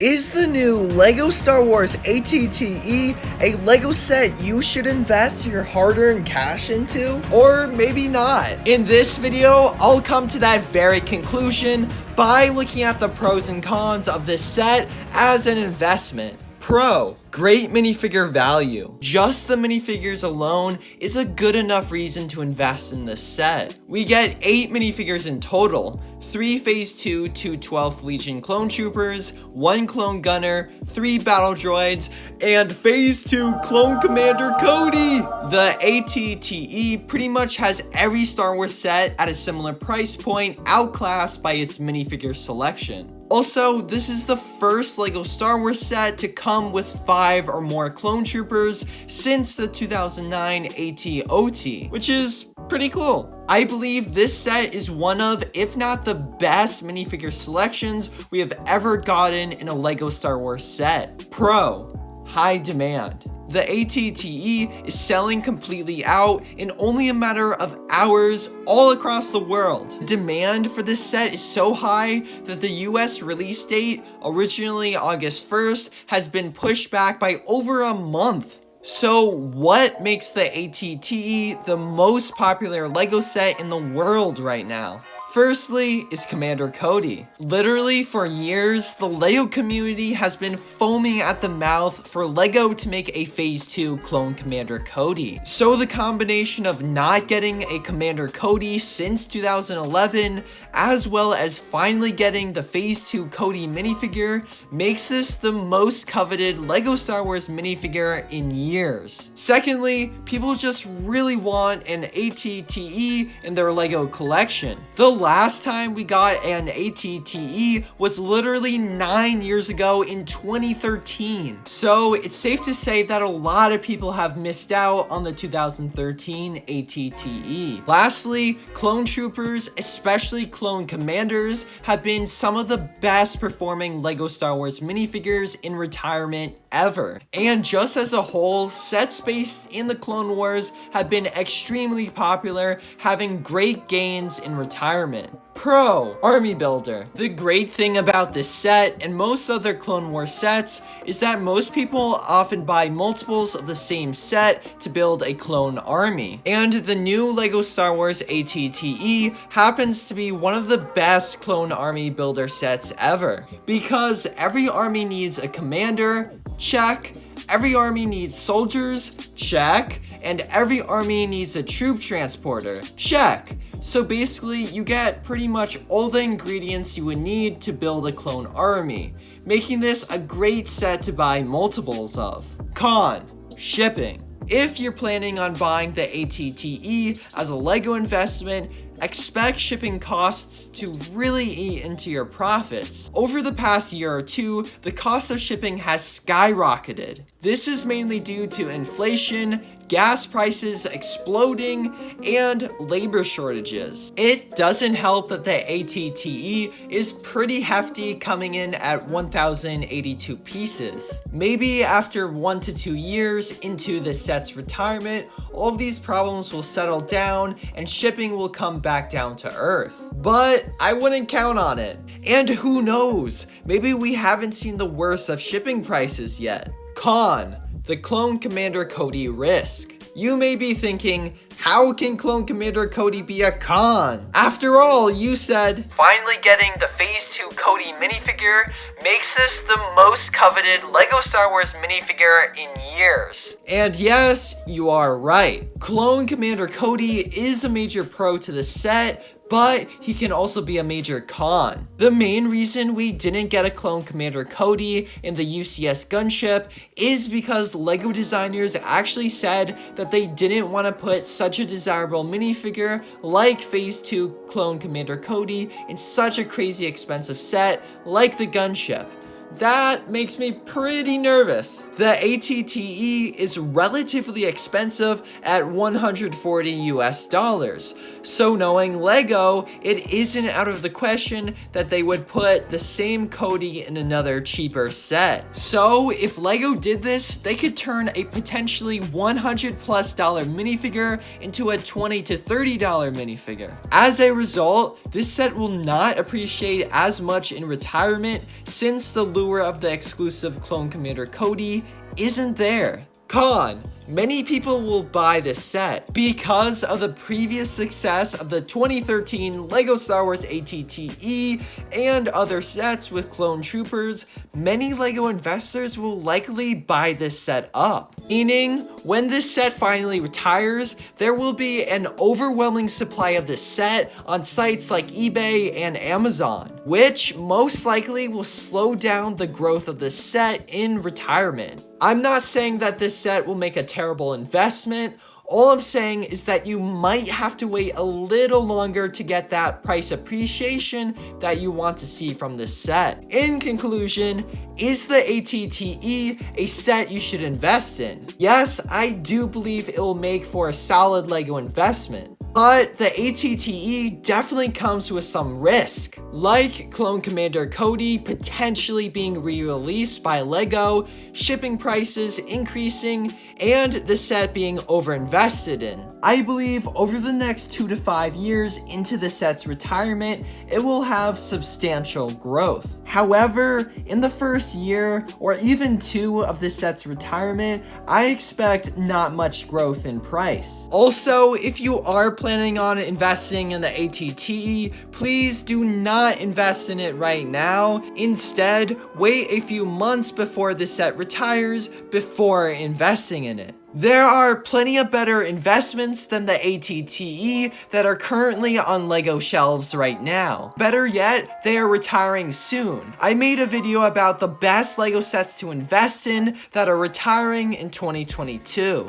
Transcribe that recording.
Is the new LEGO Star Wars ATTE a LEGO set you should invest your hard-earned cash into? Or maybe not. In this video, I'll come to that very conclusion by looking at the pros and cons of this set as an investment. Pro: great minifigure value. Just the minifigures alone is a good enough reason to invest in this set. We get 8 minifigures in total. 3 Phase 2 12th Legion clone troopers, 1 clone gunner, 3 battle droids, and Phase 2 clone commander Cody! The ATTE pretty much has every Star Wars set at a similar price point, outclassed by its minifigure selection. Also, this is the first LEGO Star Wars set to come with 5 or more clone troopers since the 2009 AT-OT, which is pretty cool. I believe this set is one of, if not the best minifigure selections we have ever gotten in a LEGO Star Wars set. Pro: high demand. The ATTE is selling completely out in only a matter of hours all across the world. Demand for this set is so high that the US release date, originally August 1st, has been pushed back by over a month. So what makes the ATTE the most popular LEGO set in the world right now? Firstly is Commander Cody. Literally for years, the LEGO community has been foaming at the mouth for LEGO to make a Phase 2 clone Commander Cody. So the combination of not getting a Commander Cody since 2011, as well as finally getting the Phase 2 Cody minifigure, makes this the most coveted LEGO Star Wars minifigure in years. Secondly, people just really want an ATTE in their LEGO collection. The last time we got an ATTE was literally 9 years ago in 2013. So it's safe to say that a lot of people have missed out on the 2013 ATTE. Lastly, clone troopers, especially clone commanders, have been some of the best performing LEGO Star Wars minifigures in retirement ever. And just as a whole, sets based in the Clone Wars have been extremely popular, having great gains in retirement. Pro: army builder. The great thing about this set and most other Clone Wars sets is that most people often buy multiples of the same set to build a clone army. And the new LEGO Star Wars ATTE happens to be one of the best clone army builder sets ever. Because every army needs a commander, check. Every army needs soldiers, check. And every army needs a troop transporter, check. So basically, you get pretty much all the ingredients you would need to build a clone army, making this a great set to buy multiples of. Con: shipping. If you're planning on buying the ATTE as a LEGO investment, expect shipping costs to really eat into your profits. Over the past year or two, the cost of shipping has skyrocketed. This is mainly due to inflation, gas prices exploding, and labor shortages. It doesn't help that the ATTE is pretty hefty, coming in at 1,082 pieces. Maybe after 1 to 2 years into the set's retirement, all of these problems will settle down and shipping will come back down to earth. But I wouldn't count on it. And who knows, maybe we haven't seen the worst of shipping prices yet. Con: the clone commander Cody risk. You may be thinking, how can clone commander Cody be a con? After all, you said, finally getting the Phase 2 Cody minifigure makes this the most coveted LEGO Star Wars minifigure in years. And yes, you are right. Clone commander Cody is a major pro to the set, but he can also be a major con. The main reason we didn't get a clone commander Cody in the UCS gunship is because LEGO designers actually said that they didn't want to put such a desirable minifigure like Phase 2 clone commander Cody in such a crazy expensive set like the gunship. That makes me pretty nervous. The ATTE is relatively expensive at $140 US. So knowing Lego, it isn't out of the question that they would put the same Cody in another cheaper set. So if Lego did this, they could turn a potentially $100+ minifigure into a $20 to $30 minifigure. As a result, this set will not appreciate as much in retirement since the lure of the exclusive clone commander Cody isn't there. Con: many people will buy this set because of the previous success of the 2013 LEGO Star Wars ATTE and other sets with clone troopers. Many LEGO investors will likely buy this set up, meaning when this set finally retires, there will be an overwhelming supply of this set on sites like eBay and Amazon, which most likely will slow down the growth of the set in retirement. I'm not saying that this set will make a terrible investment. All I'm saying is that you might have to wait a little longer to get that price appreciation that you want to see from this set. In conclusion, is the ATTE a set you should invest in? Yes, I do believe it will make for a solid LEGO investment. But the ATTE definitely comes with some risk, like Clone Commander Cody potentially being re-released by LEGO, shipping prices increasing, and the set being overinvested in. I believe over the next 2 to 5 years into the set's retirement, it will have substantial growth. However, in the first year or even 2 of the set's retirement, I expect not much growth in price. Also, if you are planning on investing in the ATTE, please do not invest in it right now. Instead, wait a few months before the set retires before investing in it. There are plenty of better investments than the ATTE that are currently on LEGO shelves right now. Better yet, they are retiring soon. I made a video about the best LEGO sets to invest in that are retiring in 2022.